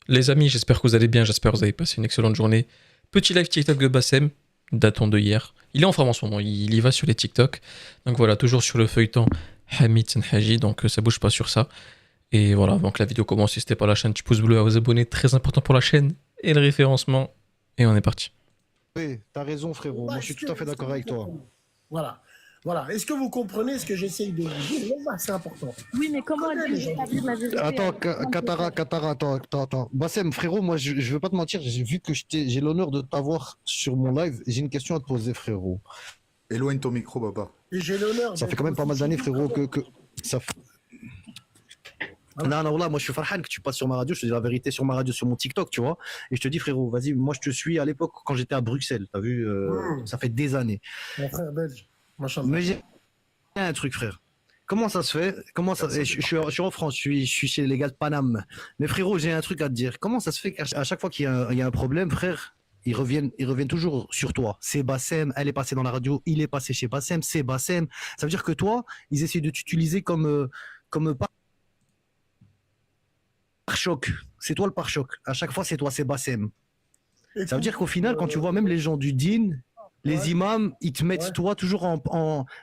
Les amis, j'espère que vous allez bien, j'espère que vous avez passé une excellente journée. Petit live TikTok de Bassem, datant de hier. Il est en forme en ce moment, il y va sur les TikTok. Donc voilà, toujours sur le feuilleton Hamid Senhaji, donc ça bouge pas sur ça. Et voilà, avant que la vidéo commence, n'hésitez pas à lâcher un petit pouce bleu, à vous abonner, très important pour la chaîne, et le référencement. Et on est parti. Oui, t'as raison, frérot. Moi, je suis tout à fait d'accord avec toi. Voilà. Voilà. Est-ce que vous comprenez ce que j'essaye de vous dire? C'est important. Oui, mais comment établir la vérité? Attends, Katara, attends. Bassem, frérot, moi, je veux pas te mentir, j'ai vu que j'ai l'honneur de t'avoir sur mon live. J'ai une question à te poser, frérot. Éloigne ton micro, Baba. Et j'ai l'honneur. Ça fait quand même pas mal d'années, frérot, que ça fait... Non, là, moi je suis Farhan que tu passes sur ma radio, je te dis la vérité sur ma radio, sur mon TikTok, tu vois. Et je te dis, frérot, vas-y, moi je te suis à l'époque quand j'étais à Bruxelles, t'as vu, ça fait des années. Mon frère belge, machin. Mais j'ai un truc, frère. Comment ça se fait? Je suis en France, je suis chez les gars de Paname. Mais frérot, j'ai un truc à te dire. Comment ça se fait qu'à chaque fois qu'il y a un problème, frère, ils reviennent toujours sur toi. C'est Bassem, elle est passée dans la radio, il est passé chez Bassem, c'est Bassem. Ça veut dire que toi, ils essaient de t'utiliser comme pare-choc. C'est toi le pare-choc. À chaque fois, c'est toi, c'est Bassem. Ça veut dire qu'au final, quand tu vois même les gens du din, les imams, ils te mettent toi toujours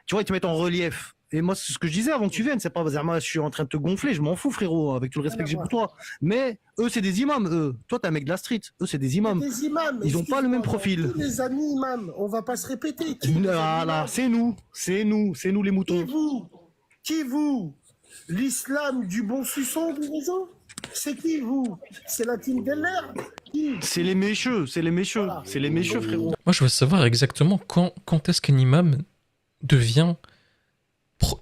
tu vois, ils te mettent en relief. Et moi, c'est ce que je disais avant que tu viennes. C'est pas, moi, je suis en train de te gonfler. Je m'en fous, frérot, avec tout le respect que j'ai pour toi. Mais eux, c'est des imams, eux. Toi, t'es un mec de la street. Eux, c'est des imams. Des imams. Ils ont pas le même profil. Tous les amis imams, on va pas se répéter. Voilà, c'est nous les moutons. Qui vous? L'islam du bon suçon, disons? C'est qui vous? C'est la team Geller? C'est les mécheux, Voilà. C'est les mécheux, frérot. Moi, je veux savoir exactement quand est-ce qu'un imam devient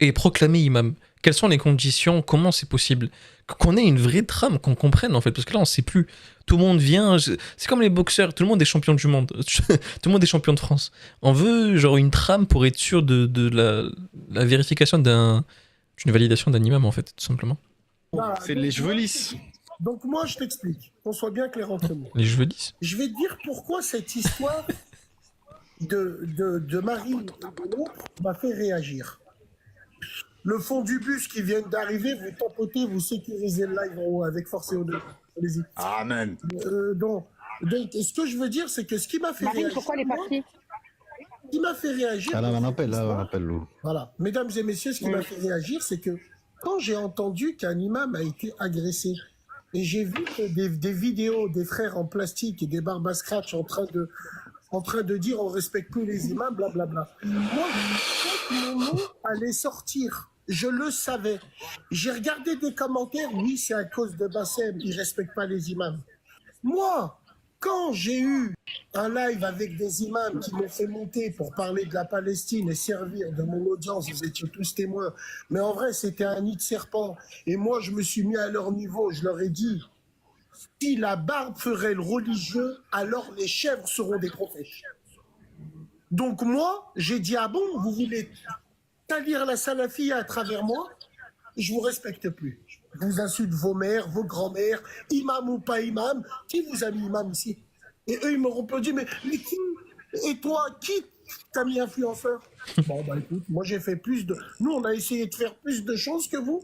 et proclamé imam. Quelles sont les conditions? Comment c'est possible? Qu'on ait une vraie trame, qu'on comprenne en fait. Parce que là, on sait plus. Tout le monde vient. C'est comme les boxeurs. Tout le monde est champion du monde. Tout le monde est champion de France. On veut genre une trame pour être sûr de la vérification d'une validation d'un imam en fait, tout simplement. Voilà. C'est les cheveux lisses. Donc moi, je t'explique. Qu'on soit bien clair entre nous. Les cheveux lisses. Je vais te dire pourquoi cette histoire de Marine et de l'autre m'a fait réagir. Le fond du bus qui vient d'arriver, vous tapotez, vous sécurisez le live en haut avec force et honneur. Allez-y. Amen. Donc, ce que je veux dire, c'est que ce qui m'a fait Marine, réagir... pourquoi elle est partie? Ce qui m'a fait réagir... Ah là, on appelle, Lou. Voilà. Mesdames et messieurs, ce qui m'a fait réagir, c'est que quand j'ai entendu qu'un imam a été agressé, et j'ai vu que des vidéos des frères en plastique et des barbes à scratch en train de dire on respecte plus les imams, blablabla. Moi, je savais que mon nom allait sortir. Je le savais. J'ai regardé des commentaires, oui, c'est à cause de Bassem, il respecte pas les imams. Moi, quand j'ai eu un live avec des imams qui m'ont fait monter pour parler de la Palestine et servir de mon audience, vous étiez tous témoins, mais en vrai, c'était un nid de serpent. Et moi, je me suis mis à leur niveau, je leur ai dit, si la barbe ferait le religieux, alors les chèvres seront des prophètes. Donc moi, j'ai dit, ah bon, vous voulez talir la salafia à travers moi? Je vous respecte plus. Je vous insulte vos mères, vos grands-mères, imam ou pas imam. Qui vous a mis imam ici? Et eux, ils m'auront dit, mais qui? Et toi, qui t'a mis influenceur? Bon, bah écoute, moi j'ai fait plus de... Nous, on a essayé de faire plus de choses que vous.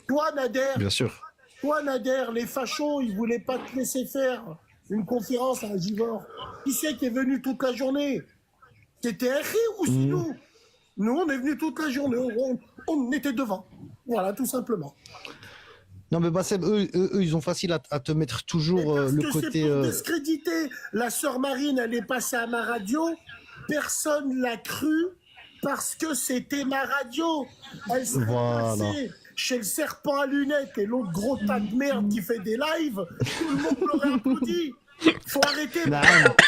Toi, Nader. Bien sûr. Toi, Nader, les fachos, ils voulaient pas te laisser faire une conférence à Givor. Qui c'est qui est venu toute la journée? C'était Harry ou sinon? Nous, on est venu toute la journée, on était devant. Voilà, tout simplement. Non, mais Bassem, eux, ils ont facile à te mettre toujours le côté... C'est pour discréditer. La sœur Marine, elle est passée à ma radio. Personne l'a cru parce que c'était ma radio. Elle s'est passée chez le serpent à lunettes et l'autre gros tas de merde qui fait des lives. Tout le monde l'aurait applaudi. Faut arrêter.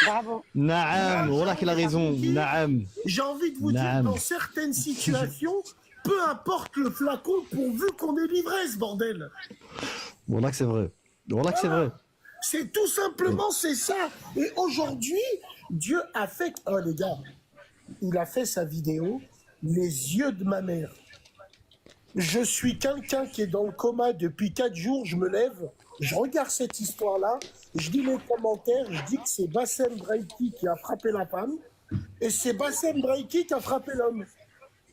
Bravo. Naam, voilà qu'il a raison. Naam. J'ai envie de vous dire, dans certaines situations, peu importe le flacon, pourvu qu'on ait l'ivresse, bordel. Voilà que c'est vrai. Voilà que c'est vrai. C'est tout simplement, c'est ça. Et aujourd'hui, Dieu a fait... Oh les gars, il a fait sa vidéo, les yeux de ma mère. Je suis quelqu'un qui est dans le coma depuis 4 jours, je me lève, je regarde cette histoire-là, je lis les commentaires, je dis que c'est Bassem Braiki qui a frappé la femme, et c'est Bassem Braiki qui a frappé l'homme.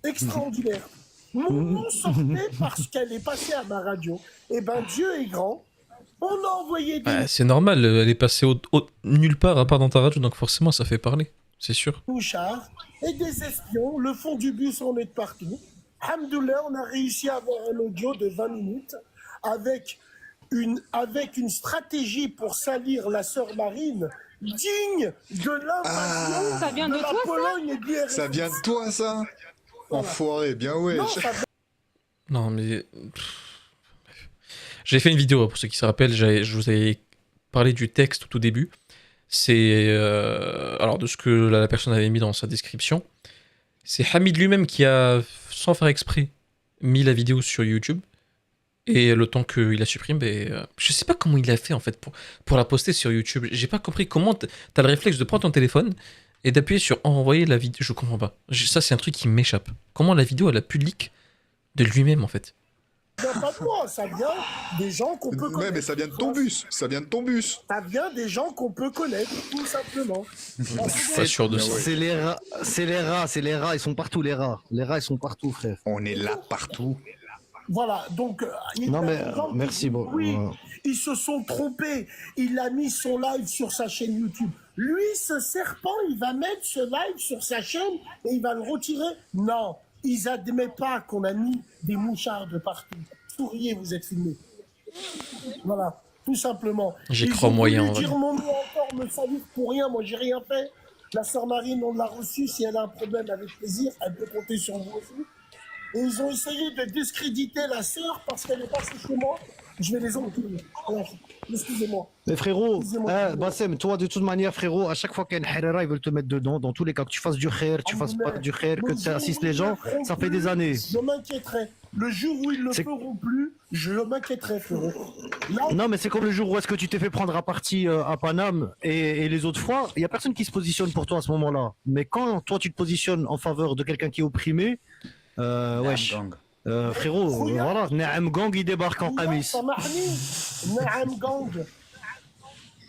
Extraordinaire. Mon nom sortait parce qu'elle est passée à ma radio. Eh ben Dieu est grand, On a envoyé des Bah, c'est normal, elle est passée nulle part à part dans ta radio, donc forcément ça fait parler, c'est sûr. mouchards et des espions. Le fond du bus, on est de partout. Alhamdoulilah, on a réussi à avoir un audio de 20 minutes avec une stratégie pour salir la sœur Marine digne de l'invasion Ça vient de de la toi, ça Pologne et de l'URSS. Ça vient de toi, ça Voilà. Enfoiré, bien ouais. Non, ça Non mais... J'ai fait une vidéo, pour ceux qui se rappellent, je vous avais parlé du texte au tout début. C'est... alors de ce que la personne avait mis dans sa description. C'est Hamid lui-même qui a, sans faire exprès, mis la vidéo sur YouTube. Et le temps qu'il la supprime, je sais pas comment il a fait en fait pour la poster sur YouTube. J'ai pas compris comment t'as le réflexe de prendre ton téléphone et d'appuyer sur envoyer la vidéo. Je comprends pas. Ça, c'est un truc qui m'échappe. Comment la vidéo, elle a pu leak de lui-même en fait. vient pas de moi, ça vient des gens qu'on peut Ouais, connaître. mais ça vient de ton bus. Ça vient de ton bus. Ça vient des gens qu'on peut connaître, tout simplement. Je suis pas sûr de ça. C'est les rats, c'est les rats, ils sont partout les rats. Les rats ils sont partout frère. On est là partout. Voilà, donc... il y a Non mais des gens qui merci disent, bon. Oui, ils se sont trompés. Il a mis son live sur sa chaîne YouTube. Lui, ce serpent, il va mettre ce live sur sa chaîne et il va le retirer. Non, ils n'admettent pas qu'on a mis des mouchards de partout. Souriez, vous êtes filmés. Voilà, tout simplement. J'y Ils crois ont moyen, voulu en vrai. dire mon nom encore, me saluer pour rien. Moi, j'ai rien fait. La sœur Marine, on l'a reçue. Si elle a un problème, avec plaisir, elle peut compter sur vous aussi. Et ils ont essayé de discréditer la sœur parce qu'elle est passée chez moi. Je vais les enculer. Alors, excusez-moi. Mais frérot, Excusez-moi. Bassem, toi de toute manière frérot, à chaque fois qu'il y a une harira, ils veulent te mettre dedans. Dans tous les cas, que tu fasses du khair, tu fasses pas du khair, que tu assistes les gens, ça fait des années. Je m'inquiéterai. Le jour où ils le C'est- feront plus, je m'inquiéterai, frérot. Là, Non mais c'est comme le jour où est-ce que tu t'es fait prendre à partie à Paname et les autres fois, il y a personne qui se positionne pour toi à ce moment-là. Mais quand toi tu te positionnes en faveur de quelqu'un qui est opprimé, wesh, Gang. frérot, voilà, Naam Gang il débarque en Kamis. Samahni, Naam Gang.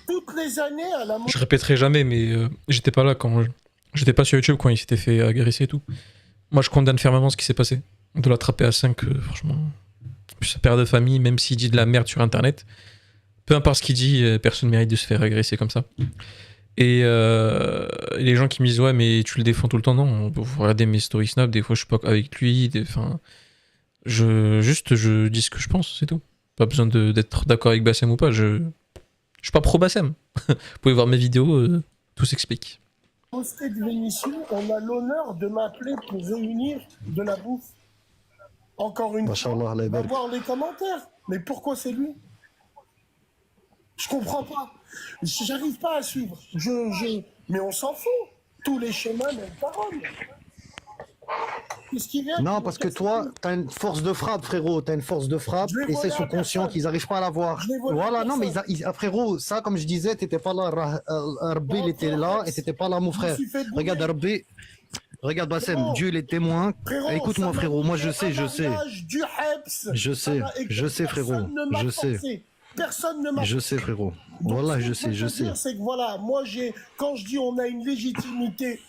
Toutes les années, à la Je répéterai jamais, mais j'étais pas là quand... J'étais pas sur YouTube quand il s'était fait agresser et tout. Moi, je condamne fermement ce qui s'est passé. De l'attraper à 5, franchement... Plus sa père de famille, même s'il dit de la merde sur Internet. Peu importe ce qu'il dit, personne mérite de se faire agresser comme ça. Et les gens qui me disent ouais mais tu le défends tout le temps, non, vous regardez mes story snap, des fois je suis pas avec lui, enfin je dis ce que je pense, c'est tout. Pas besoin d'être d'accord avec Bassem ou pas, je suis pas pro Bassem. Vous pouvez voir mes vidéos, tout s'explique. mosquée de Vénissieux, on a l'honneur de m'appeler pour réunir de la bouffe. Encore une fois, Machallah, Allah on va yabarak. voir les commentaires. Mais pourquoi c'est lui? Je comprends pas. J'arrive pas à suivre. Mais on s'en fout. Tous les chemins, même parole. Qu'est-ce qui vient? Non parce que toi, t'as une force de frappe frérot, t'as une force de frappe Je l'ai et volé c'est à sous-conscient personne. qu'ils arrivent pas à l'avoir. Je l'ai volé à Voilà, non mais personne. frérot, ça comme je disais, t'étais pas là, Rabbi il était là et t'étais pas là mon Je me frère. suis fait bouler. Regarde Rabbi, regarde Bassem, Frérot. Dieu il est témoin. Frérot, Écoute-moi ça m'a frérot, moi coûté je un sais. mariage, du Heps. Je Ça sais, m'a- et je sais, frérot, personne ne m'a je sais. forcé. Personne ne m'a Je sais frérot. Donc, Voilà, ce que je peux sais, te dire, c'est que voilà, moi quand je dis on a une légitimité,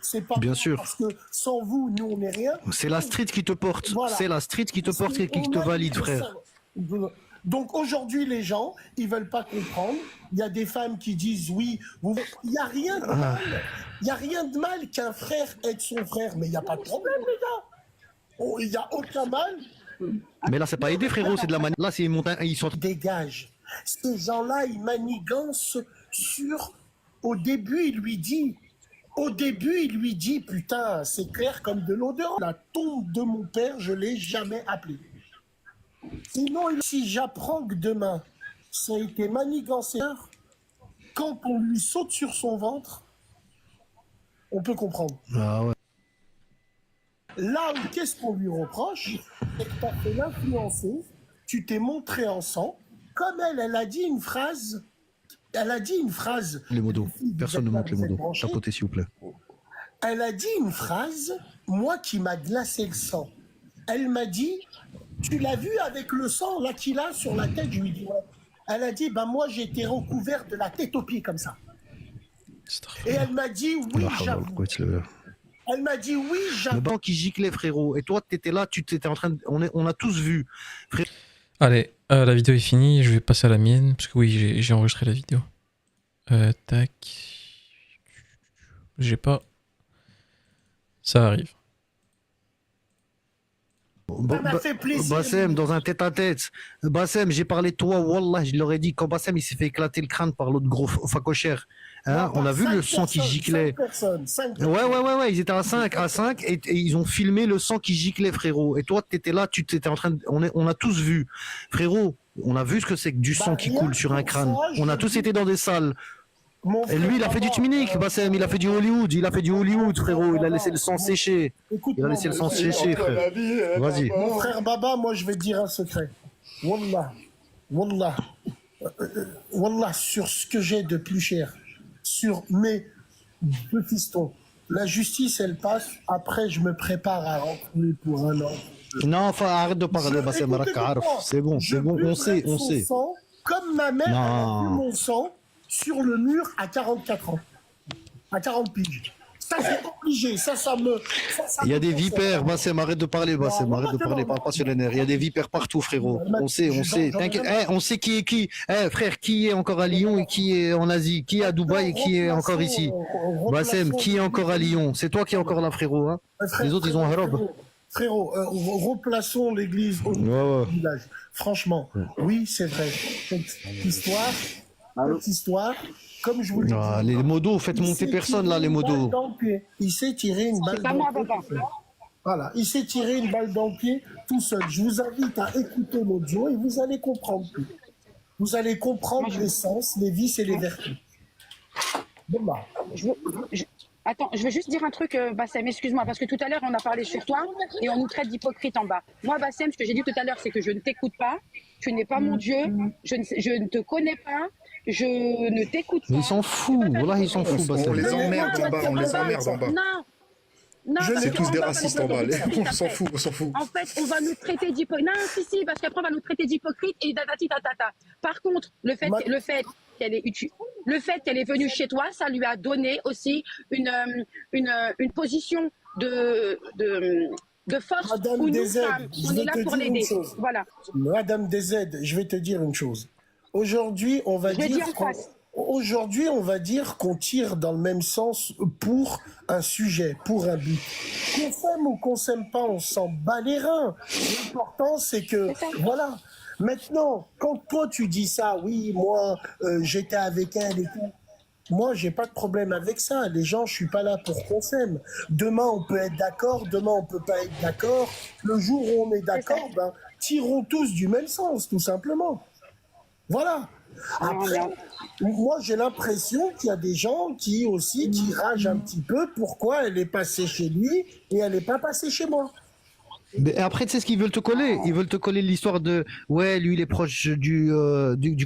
c'est pas Bien moi, sûr. parce que sans vous, nous on n'est rien. C'est la street qui te porte. Voilà. C'est la street qui te porte et qui On te a valide, une frère. personne. Donc aujourd'hui, les gens, ils veulent pas comprendre. Il y a des femmes qui disent oui, il n'y a rien de mal. Il n'y a rien de mal qu'un frère aide son frère, mais il n'y a pas de problème, les gars. Oh, il n'y a aucun mal. Mais là, c'est pas aider, frérot, c'est de la manière. Là, c'est une montagne. Ils sont. Dégage. Ces gens-là, ils manigancent sur... Au début, il lui dit, putain, c'est clair comme de l'eau dehors. La tombe de mon père, je l'ai jamais appelé. Sinon, si j'apprends que demain, ça a été manigancé, quand on lui saute sur son ventre, on peut comprendre. Ah ouais. Là où qu'est-ce qu'on lui reproche, c'est que tu as fait l'influencer, tu t'es montré en sang, comme elle a dit une phrase, Les modos. Personne ne monte les modos. branchés. Tapotez, s'il vous plaît. Elle a dit une phrase, moi qui m'a glacé le sang. Elle m'a dit, tu l'as vu avec le sang là qu'il a sur la tête? Je lui dis ouais. Elle a dit, ben moi j'ai été recouvert de la tête aux pieds comme ça. Et elle m'a dit, oui, La hawla j'avoue. wala quwwata illa billah. Elle m'a dit, oui, Le j'avoue. banc qui giclait, frérot. Et toi, t'étais là, tu t'étais en train de... On a tous vu. Allez, La vidéo est finie, je vais passer à la mienne, parce que oui, j'ai enregistré la vidéo. Tac. J'ai pas... Ça arrive. Ça m'a fait plaisir. Bassem, dans un tête-à-tête. Bassem, j'ai parlé de toi, Wallah, je leur ai dit, quand Bassem il s'est fait éclater le crâne par l'autre gros facochère, hein, on a vu le sang qui giclait. 5 Ouais, ils étaient à 5, et ils ont filmé le sang qui giclait, frérot. Et toi, t'étais là, tu t'étais en train de... On a tous vu. Frérot, on a vu ce que c'est que du sang qui coule sur un crâne. On a tous été dans des salles. Et lui, il a fait du tchminik, Bassem, il a fait du Hollywood, frérot. Il a laissé le sang sécher. Il a laissé le sang sécher, frère. Vas-y. Mon frère Baba, moi je vais te dire un secret. Wallah, Wallah, Wallah, sur ce que j'ai de plus cher, sur mes 2 fistons, la justice elle passe, après je me prépare à rentrer pour un an. Non, enfin, arrête de parler, Bassem, c'est bon, on sait. Sang, comme ma mère elle a vu mon sang sur le mur à 44 ans, à 40 piges. Ça, c'est obligé. Ça me. Il y a des vipères, Bassem, arrête de parler, Bassem, arrête de parler, parle pas sur les nerfs. Il y a des vipères partout, frérot. On sait. T'inquiète, on sait qui est qui. Frère, qui est encore à Lyon et qui est en Asie, qui est à Dubaï et qui est encore ici. Bassem, qui est encore à Lyon? C'est toi qui es encore là, frérot. Hein. Les autres, ils ont un robe. Frérot, replaçons l'église au village. Franchement, oui, c'est vrai. Cette histoire, comme je vous le dis. Les modos, faites monter personne là, les modos. Il s'est tiré une balle dans le pied. Voilà, il s'est tiré une balle dans le pied tout seul. Je vous invite à écouter l'audio et vous allez comprendre tout. Vous allez comprendre l'essence, les vices et les vertus. Bon bah. Attends, je vais juste dire un truc, Bassem, excuse-moi, parce que tout à l'heure, on a parlé sur toi et on nous traite d'hypocrite en bas. Moi, Bassem, ce que j'ai dit tout à l'heure, c'est que je ne t'écoute pas, tu n'es pas mon Dieu, je ne te connais pas, je ne t'écoute pas. Ils s'en foutent, voilà, ils s'en foutent, Bassem. On les emmerde en bas, Non, c'est tous des racistes en bas, on s'en fout. En fait, on va nous traiter d'hypocrite. Non, si, parce qu'après, on va nous traiter d'hypocrite et tatati tatata. Par contre, le fait qu'elle est venue chez toi, ça lui a donné aussi une position de force Madame où nous DZ, femmes, on est là pour l'aider. Voilà. Madame DZ, je vais te dire une chose. Aujourd'hui, on va dire qu'on tire dans le même sens pour un sujet, pour un but. Qu'on s'aime ou qu'on s'aime pas, on s'en bat les reins. L'important, c'est que, voilà. Maintenant, quand toi tu dis ça, oui, moi, j'étais avec elle et tout. Moi, j'ai pas de problème avec ça. Les gens, je suis pas là pour qu'on s'aime. Demain, on peut être d'accord, demain, on peut pas être d'accord. Le jour où on est d'accord, ben, tirons tous du même sens, tout simplement. Voilà. Après, moi, j'ai l'impression qu'il y a des gens qui ragent un petit peu. Pourquoi elle est passée chez lui et elle n'est pas passée chez moi? Mais après, tu sais ce qu'ils veulent te coller? Ils veulent te coller l'histoire de ouais, lui il est proche du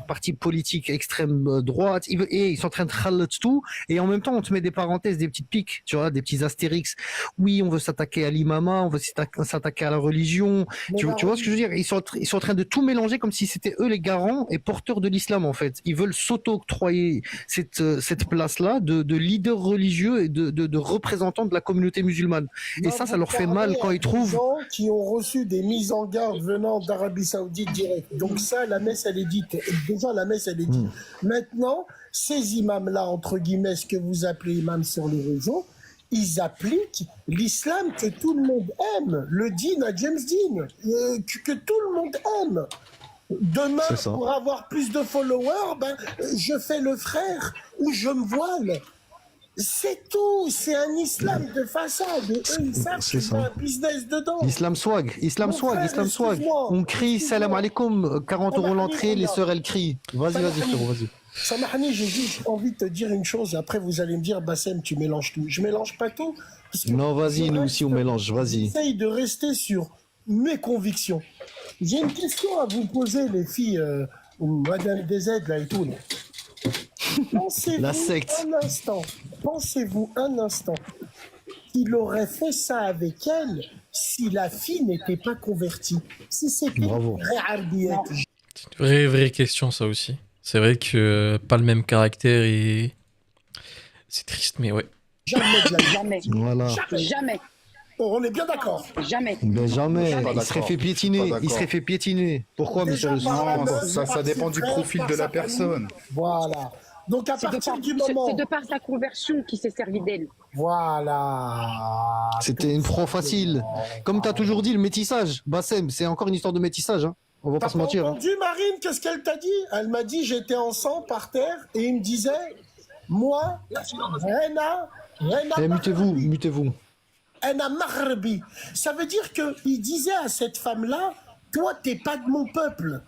parti politique extrême droite. Ils sont en train de râler tout, et en même temps on te met des parenthèses, des petites piques, tu vois, des petits astérix. Oui, on veut s'attaquer à l'imama, on veut s'attaquer à la religion. Tu vois ce que je veux dire? Ils sont en train de tout mélanger comme si c'était eux les garants et porteurs de l'islam en fait. Ils veulent s'auto-octroyer cette place-là de leader religieux et de représentants de la communauté musulmane. Et ça leur fait mal quand ils trouvent qui ont reçu des mises en garde venant d'Arabie Saoudite direct. Donc ça, la messe, elle est dite. Déjà, la messe, elle est dite. Maintenant, ces imams-là, entre guillemets, ce que vous appelez imams sur les réseaux, ils appliquent l'islam que tout le monde aime, le dîn à James Dean, que tout le monde aime. Demain, pour avoir plus de followers, ben, je fais le frère ou je me voile. C'est tout, c'est un islam de façade. Eux, ils savent qu'il y a un business dedans. Islam swag. On crie salam alaikum, 40 € l'entrée, les sœurs elles crient. Vas-y, frérot, vas-y. Samahani, j'ai juste envie de te dire une chose, après vous allez me dire, Bassem, tu mélanges tout. Je mélange pas tout. Non, vas-y, nous aussi on mélange, vas-y. J'essaye de rester sur mes convictions. J'ai une question à vous poser, les filles, Madame DZ, là et tout. Là. La secte. Pensez-vous un instant qu'il aurait fait ça avec elle si la fille n'était pas convertie? Si c'était une vraie arbiette. C'est une vraie question, ça aussi. C'est vrai que pas le même caractère et c'est triste, mais ouais. Jamais. Voilà. Jamais. On est bien d'accord. Jamais. Ben jamais. Jamais. Il serait fait piétiner. Pas Il serait d'accord. fait piétiner. Pourquoi, mais Déjà, sérieusement par la Non, meuf, ça par dépend ses du frères, profil par de sa la personne. Voilà. Donc à C'est de, partir par, du c'est moment, de par sa conversion qu'il s'est servi d'elle. voilà. C'était une proie facile. Comme tu as toujours dit, le métissage. Bassem, c'est encore une histoire de métissage. Hein. On va T'as pas se pas mentir. Hein. entendu Marine, qu'est-ce qu'elle t'a dit? Elle m'a dit j'étais en sang par terre et il me disait moi, Rena Mutez-vous, mutez-vous. Maghrebi. Ça veut dire qu'il disait à cette femme-là, toi t'es pas de mon peuple.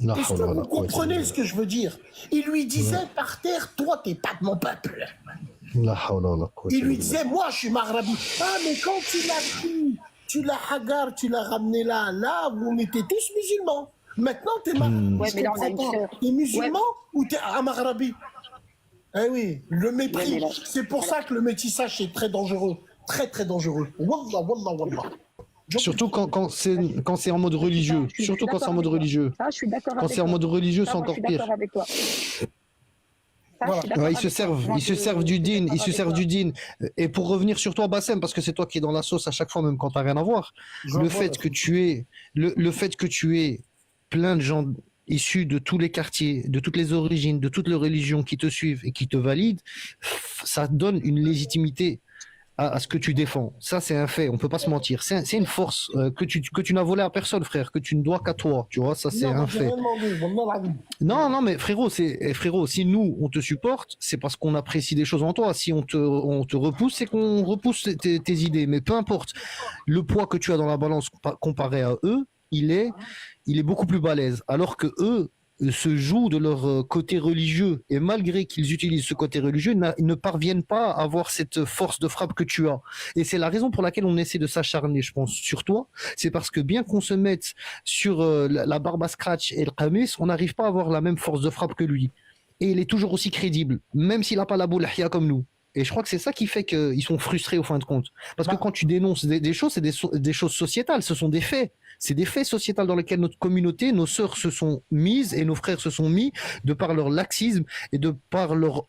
La Est-ce que hawla wa la vous quwwata comprenez illa ce que je veux dire? Il lui disait par terre, toi t'es pas de mon peuple. billah. La hawla wa la quwwata Il lui illa disait, moi je suis Maghrebi. Ah mais quand tu l'as pris, tu l'as hagar, tu l'as ramené là, vous étiez tous musulmans. Maintenant t'es Maghrebi. Ouais, mais là, on a une sœur. T'es musulman ou t'es un Maghrebi? Eh oui, le mépris. Ouais, mais là- C'est pour ça que le métissage est très dangereux. Très très dangereux. Wallah, wallah, wallah. Surtout quand c'est en mode religieux. Je suis Surtout quand c'est en d'accord mode avec toi. religieux. Ça, je suis d'accord Quand avec c'est en toi. mode religieux, Ça, c'est moi, je encore suis pire. d'accord avec toi. Ça, Voilà. je suis d'accord Ouais, avec toi. ils se servent du din, ils se servent du din. Et pour revenir sur toi, Bassem, parce que c'est toi qui es dans la sauce à chaque fois, même quand t'as rien à voir. Le fait que tu aies plein de gens issus de tous les quartiers, de toutes les origines, de toutes les religions qui te suivent et qui te valident, ça donne une légitimité à ce que tu défends. Ça, c'est un fait, on peut pas se mentir. C'est une force que tu n'as volé à personne, frère, que tu ne dois qu'à toi. Tu vois, ça, c'est Non, un j'ai fait. rien demandé, wallah l'azim. Non, mais frérot, si nous, on te supporte, c'est parce qu'on apprécie des choses en toi. Si on te repousse, c'est qu'on repousse tes idées. Mais peu importe, le poids que tu as dans la balance comparé à eux, il est beaucoup plus balèze. Alors que eux se jouent de leur côté religieux. Et malgré qu'ils utilisent ce côté religieux, ils ne parviennent pas à avoir cette force de frappe que tu as. Et c'est la raison pour laquelle on essaie de s'acharner, je pense, sur toi. C'est parce que bien qu'on se mette sur la barbe à scratch et le qamis, on n'arrive pas à avoir la même force de frappe que lui. Et il est toujours aussi crédible, même s'il n'a pas la boule ahya comme nous. Et je crois que c'est ça qui fait qu'ils sont frustrés au fin de compte. Parce que quand tu dénonces des choses, c'est des choses sociétales, ce sont des faits. C'est des faits sociétals dans lesquels notre communauté, nos sœurs se sont mises et nos frères se sont mis de par leur laxisme et de par leur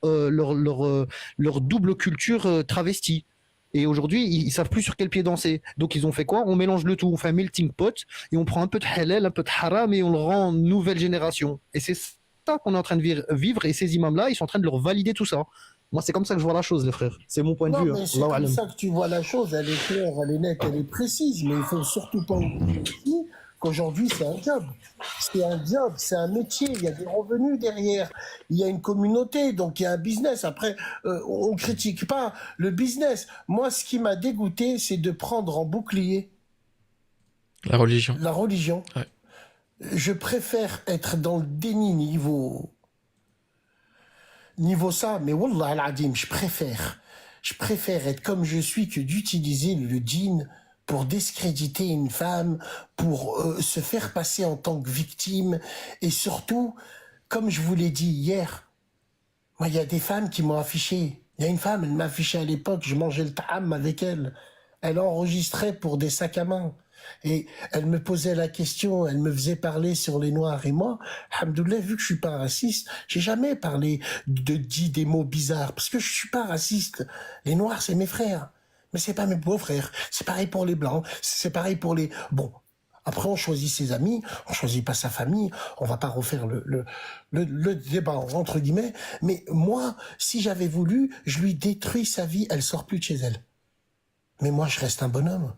double culture travestie. Et aujourd'hui, ils savent plus sur quel pied danser. Donc ils ont fait quoi? On mélange le tout, on fait un melting pot et on prend un peu de halal, un peu de haram et on le rend nouvelle génération. Et c'est ça qu'on est en train de vivre et ces imams-là, ils sont en train de leur valider tout ça. Moi, c'est comme ça que je vois la chose, les frères. C'est mon point de Non, vue. mais Hein. c'est comme ça que tu vois la chose. Elle est claire, elle est nette, elle est précise. Mais il faut surtout pas oublier qu'aujourd'hui, c'est un job. C'est un job, c'est un métier. Il y a des revenus derrière. Il y a une communauté, donc il y a un business. Après, on critique pas le business. Moi, ce qui m'a dégoûté, c'est de prendre en bouclier La religion. la religion. Ouais. Je préfère être dans le déni niveau ça, mais wallah al-adim, je préfère être comme je suis que d'utiliser le djinn pour discréditer une femme, pour se faire passer en tant que victime, et surtout, comme je vous l'ai dit hier, moi, il y a des femmes qui m'ont affiché. Il y a une femme, elle m'a affiché à l'époque, je mangeais le ta'am avec elle. Elle enregistrait pour des sacs à main. Et elle me posait la question, elle me faisait parler sur les Noirs. Et moi, alhamdoulilah, vu que je suis pas raciste, j'ai jamais dit des mots bizarres, parce que je suis pas raciste. Les Noirs, c'est mes frères. Mais c'est pas mes beaux-frères. C'est pareil pour les Blancs, c'est pareil pour les... Bon, après, on choisit ses amis, on choisit pas sa famille, on va pas refaire le débat, entre guillemets. Mais moi, si j'avais voulu, je lui détruis sa vie, elle sort plus de chez elle. Mais moi, je reste un bonhomme.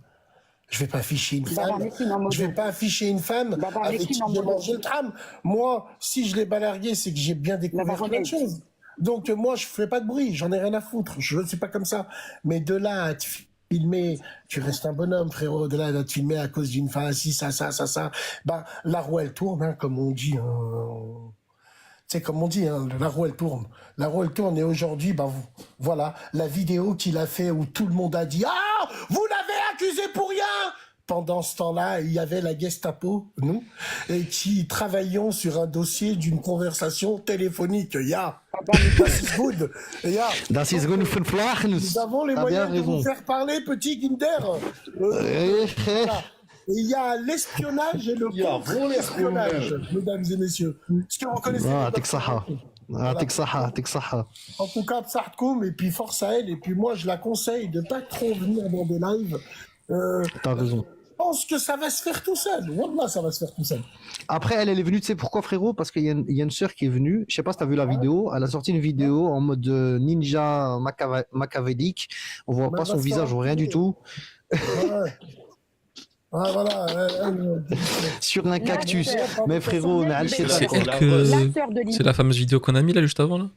Je vais pas afficher une femme. Je vais pas afficher une femme avec qui j'ai mangé le tram. Moi, si je l'ai balargué, c'est que j'ai bien découvert plein de choses. Donc moi, je fais pas de bruit, j'en ai rien à foutre. Je ne suis pas comme ça. Mais de là à te filmer, tu restes un bonhomme, frérot. De là à te filmer à cause d'une femme, si ça. Ben la roue elle tourne, hein, comme on dit. C'est comme on dit, hein, la roue elle tourne. La roue elle tourne et aujourd'hui, ben voilà, la vidéo qu'il a fait où tout le monde a dit « Ah, vous l'avez accusé pour rien !» Pendant ce temps-là, il y avait la Gestapo, nous, et qui travaillions sur un dossier d'une conversation téléphonique. Il y a Das ist gut. Das ist gut für Nous avons les moyens de vous faire parler, petit Kinder. Voilà. Et il y a l'espionnage et le contre-espionnage, mesdames et messieurs. Est-ce que vous reconnaissez يعطيك الصحة يعطيك الصحة. En tout cas, Psartkoum, et puis force à elle. Et puis moi, je la conseille de pas trop venir dans des lives. T'as raison. Je pense que ça va se faire tout seul. Wallah, ça va se faire tout seul. Après, elle est venue, tu sais pourquoi, frérot? Parce qu'il y a une sœur qui est venue. Je sais pas si t'as vu la vidéo. Elle a sorti une vidéo en mode ninja machiavélique. On voit Mais pas va son se visage faire ou rien du tout. Ouais. Ah, voilà. Sur un cactus. sœur, Mais frérot, on a le C'est chétan, quoi. elle La que. sœur de C'est l'imam. la fameuse vidéo qu'on a mis là juste avant là.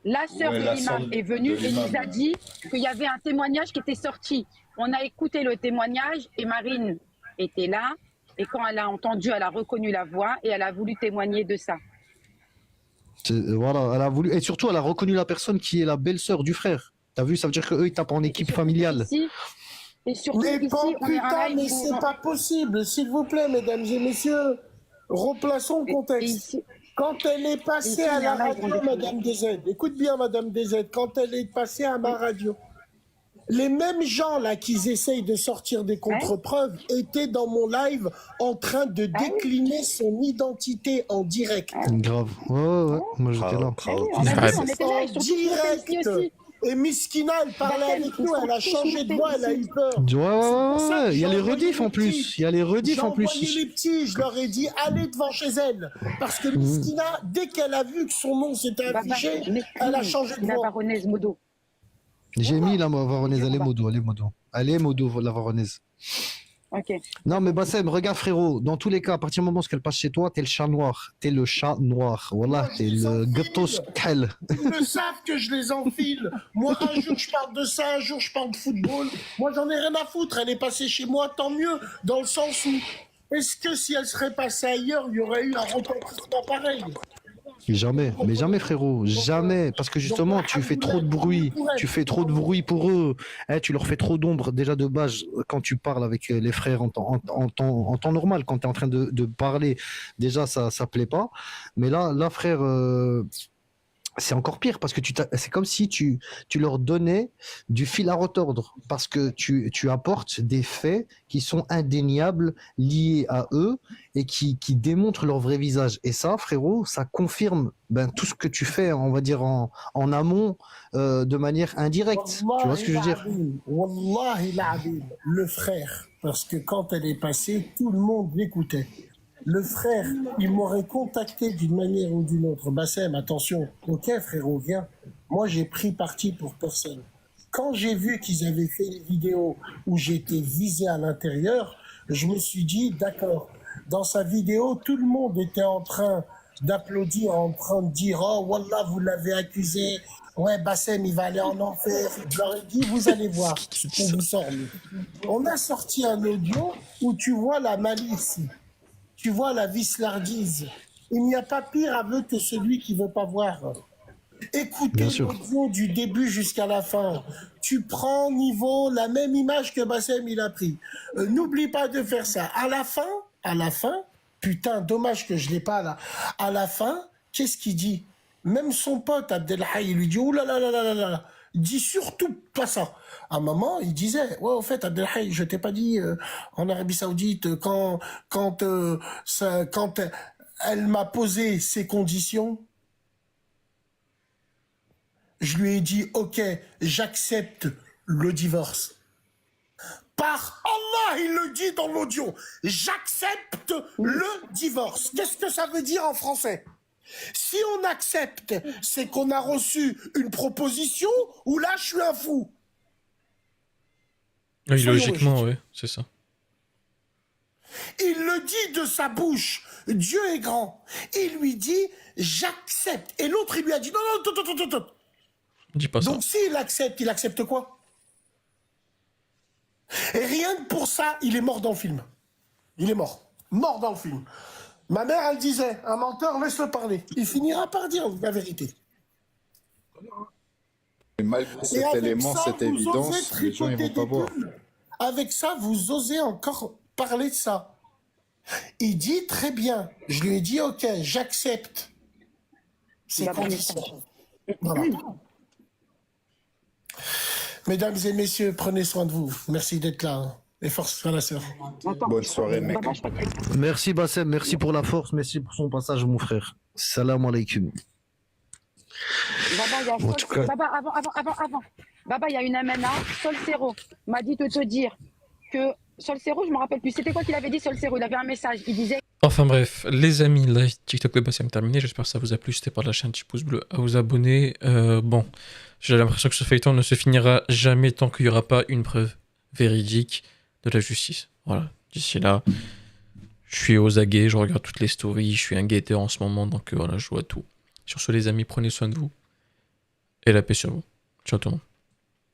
La sœur Ouais, de la l'imam sœur est venue de et l'imam. nous a dit qu'il y avait un témoignage qui était sorti. On a écouté le témoignage et Marine était là. Et quand elle a entendu, elle a reconnu la voix et elle a voulu témoigner de ça. Voilà, elle a voulu. Et surtout, elle a reconnu la personne qui est la belle-sœur du frère. T'as vu, ça veut dire qu'eux, ils tapent en équipe familiale. Ici, et surtout Mais ici, pas, on est en putain, live mais où- c'est pas possible. S'il vous plaît, mesdames et messieurs, replaçons le et contexte. ici, Quand elle est passée Ici, à il y a la un live, on radio, défend. Madame DZ, écoute bien, Madame DZ, quand elle est passée à ma radio, les mêmes gens là qui essayent de sortir des contre-preuves étaient dans mon live en train de décliner son identité en direct. Grave. Ouais. Moi, j'étais là. on a Ouais, vu, on était là, et surtout direct. ici aussi. Et Miskina, elle parlait Bassem, avec ils nous, sont elle a tous changé de montés voix, elle a ici. eu peur. Ouais. Il y a les J'ai envoyé rediffs en les plus. petits. Il y a les rediffs J'ai en plus. envoyé les petits, je leur ai dit allez devant chez elle. Parce que Miskina, dès qu'elle a vu que son nom s'était affiché, elle a changé de La voix. baronnaise Modo. J'ai mis la Varonaise. Elle est modo. Elle est modo, la Varonaise. Ok. Non, mais Bassem, regarde, frérot. Dans tous les cas, à partir du moment où elle passe chez toi, t'es le chat noir. T'es le chat noir. Voilà, t'es le gâteau khel. Ils le savent que je les enfile. Moi, un jour, je parle de ça, un jour, je parle de football. Moi, j'en ai rien à foutre. Elle est passée chez moi, tant mieux. Dans le sens où, est-ce que si elle serait passée ailleurs, il y aurait eu un retentissement pareil? Jamais, mais jamais, frérot, jamais, parce que justement, tu fais trop de bruit, pour eux, tu leur fais trop d'ombre déjà de base quand tu parles avec les frères en temps normal, quand tu es en train de parler, déjà ça plaît pas, mais là frère, c'est encore pire parce que c'est comme si tu leur donnais du fil à retordre parce que tu apportes des faits qui sont indéniables liés à eux et qui démontrent leur vrai visage. Et ça, frérot, ça confirme tout ce que tu fais, on va dire, en amont de manière indirecte. Tu vois ce que je veux dire? Wallahi l'azim, le frère, parce que quand elle est passée, tout le monde l'écoutait. Le frère, il m'aurait contacté d'une manière ou d'une autre. Bassem, attention, ok frérot, viens. Moi, j'ai pris parti pour personne. Quand j'ai vu qu'ils avaient fait une vidéo où j'étais visé à l'intérieur, je me suis dit, d'accord, dans sa vidéo, tout le monde était en train d'applaudir, en train de dire, oh, Wallah, vous l'avez accusé. Ouais, Bassem, il va aller en enfer. Je leur ai dit, vous allez voir ce qu'on vous sort. On a sorti un audio où tu vois la malice. Tu vois la vislardise. Il n'y a pas pire aveu que celui qui ne veut pas voir. Écoutez l'audio du début jusqu'à la fin. Tu prends niveau la même image que Bassem il a pris. N'oublie pas de faire ça. À la fin, putain, dommage que je l'ai pas là. À la fin, qu'est-ce qu'il dit? Même son pote Abdelhaï, il lui dit, oh là là là là là là. Il dit surtout pas ça. À un moment, il disait, ouais, au fait, Abdelhaï, je t'ai pas dit en Arabie Saoudite quand elle m'a posé ses conditions, je lui ai dit, ok, j'accepte le divorce. Par Allah, il le dit dans l'audio, j'accepte le divorce. Qu'est-ce que ça veut dire en français? Si on accepte, c'est qu'on a reçu une proposition ou là, je suis un fou. Oui, logiquement, oui, c'est ça. Il le dit de sa bouche. Dieu est grand. Il lui dit, j'accepte. Et l'autre, il lui a dit, non, non, Dis pas ça. donc s'il accepte, il accepte quoi? Et rien que pour ça, il est mort dans le film. Il est mort. Mort dans le film. Ma mère, elle disait, un menteur, laisse-le parler. Il finira par dire la vérité. Et malgré cet élément, cette évidence, les gens ils vont pas voir. Avec ça, vous osez encore parler de ça. Il dit très bien. Je lui ai dit, ok, j'accepte ces conditions. Voilà. Mesdames et messieurs, prenez soin de vous. Merci d'être là. Et force à la sœur. Attends, Bonne soirée, mec. Baba, je crois que- Merci Bassem, merci pour la force, merci pour son passage, mon frère. Salam alaikum. Baba, il y a En tout cas- Baba, avant. Baba, il y a une MNA, Solcero, m'a dit de te dire que Solcero, je me rappelle plus, c'était quoi qu'il avait dit Solcero? Il avait un message, il disait Enfin bref, les amis, live TikTok de Bassem terminé. J'espère que ça vous a plu. N'hésitez pas à lâcher un petit pouce bleu, à vous abonner. Bon, j'ai l'impression que ce feuilleton ne se finira jamais tant qu'il n'y aura pas une preuve véridique de la justice. Voilà, d'ici là, je suis aux aguets, je regarde toutes les stories, je suis un guetteur en ce moment, donc voilà, je vois tout. Sur ce, les amis, prenez soin de vous et la paix sur vous. Ciao tout le monde.